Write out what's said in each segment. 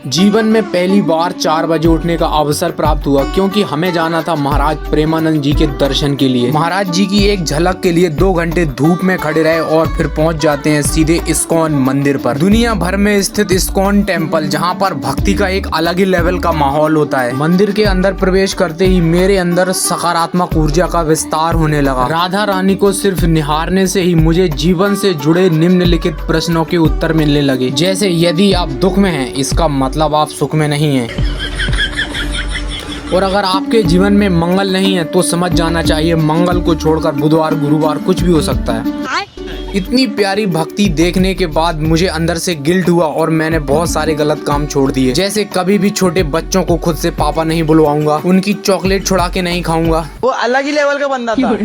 जीवन में पहली बार 4 बजे उठने का अवसर प्राप्त हुआ क्योंकि हमें जाना था महाराज प्रेमानंद जी के दर्शन के लिए। महाराज जी की एक झलक के लिए 2 घंटे धूप में खड़े रहे और फिर पहुंच जाते हैं सीधे इस्कॉन मंदिर पर। दुनिया भर में स्थित इस्कॉन टेम्पल, जहां पर भक्ति का एक अलग ही लेवल का माहौल होता है। मंदिर के अंदर प्रवेश करते ही मेरे अंदर सकारात्मक ऊर्जा का विस्तार होने लगा। राधा रानी को सिर्फ निहारने से ही मुझे जीवन से जुड़े निम्नलिखित प्रश्नों के उत्तर मिलने लगे, जैसे यदि आप दुख में हैं इसका मतलब आप सुख में नहीं हैं, और अगर आपके जीवन में मंगल नहीं है तो समझ जाना चाहिए मंगल को छोड़कर बुधवार गुरुवार कुछ भी हो सकता है। इतनी प्यारी भक्ति देखने के बाद मुझे अंदर से गिल्ट हुआ और मैंने बहुत सारे गलत काम छोड़ दिए, जैसे कभी भी छोटे बच्चों को खुद से पापा नहीं बुलवाऊंगा, उनकी चॉकलेट छुड़ा के नहीं खाऊंगा, वो अलग ही लेवल का बंदा था।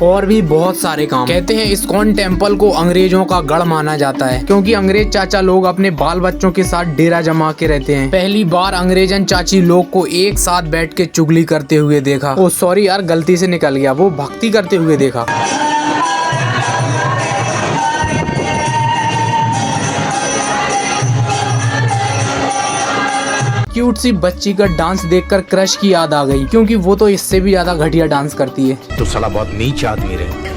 और भी बहुत सारे काम। कहते हैं इस्कॉन टेम्पल को अंग्रेजों का गढ़ माना जाता है क्योंकि अंग्रेज चाचा लोग अपने बाल बच्चों के साथ डेरा जमा के रहते हैं। पहली बार अंग्रेजन चाची लोग को एक साथ बैठ के चुगली करते हुए देखा। ओ सॉरी यार, गलती से निकल गया, वो भक्ति करते हुए देखा। क्यूट सी बच्ची का डांस देखकर क्रश की याद आ गई क्योंकि वो तो इससे भी ज्यादा घटिया डांस करती है। तो साला बहुत नीच आदमी रहे।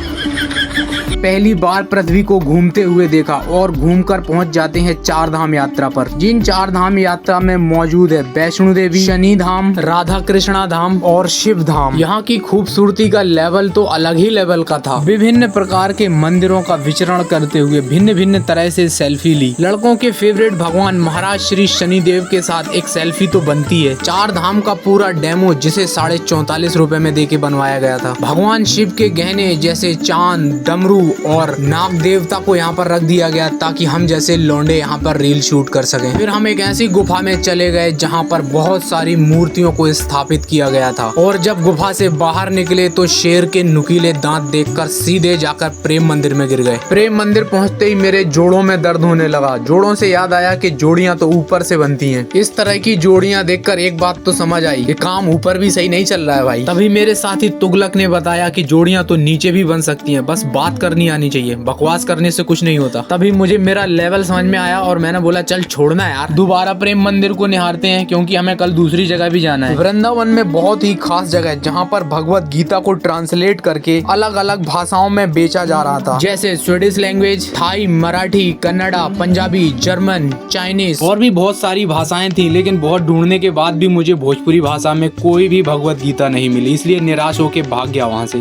पहली बार पृथ्वी को घूमते हुए देखा और घूमकर पहुंच जाते हैं 4 धाम यात्रा पर। जिन 4 धाम यात्रा में मौजूद है वैष्णो देवी, शनि धाम, राधा कृष्णा धाम और शिव धाम। यहाँ की खूबसूरती का लेवल तो अलग ही लेवल का था। विभिन्न प्रकार के मंदिरों का विचरण करते हुए भिन्न भिन्न तरह से सेल्फी ली। लड़कों के फेवरेट भगवान महाराज श्री शनि देव के साथ एक सेल्फी तो बनती है। 4 धाम का पूरा डेमो जिसे 44.5 रुपए में देके बनवाया गया था। भगवान शिव के गहने जैसे चांद, डमरू और नाग देवता को यहाँ पर रख दिया गया ताकि हम जैसे लौंडे यहाँ पर रील शूट कर सकें। फिर हम एक ऐसी गुफा में चले गए जहाँ पर बहुत सारी मूर्तियों को स्थापित किया गया था, और जब गुफा से बाहर निकले तो शेर के नुकीले दांत देखकर सीधे जाकर प्रेम मंदिर में गिर गए। प्रेम मंदिर पहुँचते ही मेरे जोड़ों में दर्द होने लगा। जोड़ों से याद आया कि जोड़ियाँ तो ऊपर से बनती हैं। इस तरह की जोड़ियाँ देखकर एक बात तो समझ आई कि काम ऊपर भी सही नहीं चल रहा है भाई। तभी मेरे साथी तुगलक ने बताया कि जोड़ियाँ तो नीचे भी बन सकती हैं, बस बात करनी आनी चाहिए, बकवास करने से कुछ नहीं होता। तभी मुझे मेरा लेवल समझ में आया और मैंने बोला चल छोड़ना यार, दोबारा प्रेम मंदिर को निहारते हैं क्योंकि हमें कल दूसरी जगह भी जाना है। वृंदावन में बहुत ही खास जगह है जहाँ पर भगवत गीता को ट्रांसलेट करके अलग अलग भाषाओं में बेचा जा रहा था, जैसे Swedish language, Thai, Marathi, Kannada, Punjabi, German, Chinese और भी बहुत सारी भाषाएं थी। लेकिन बहुत ढूंढने के बाद भी मुझे भोजपुरी भाषा में कोई भी भगवत गीता नहीं मिली, इसलिए निराश होकर भाग गया वहाँ से।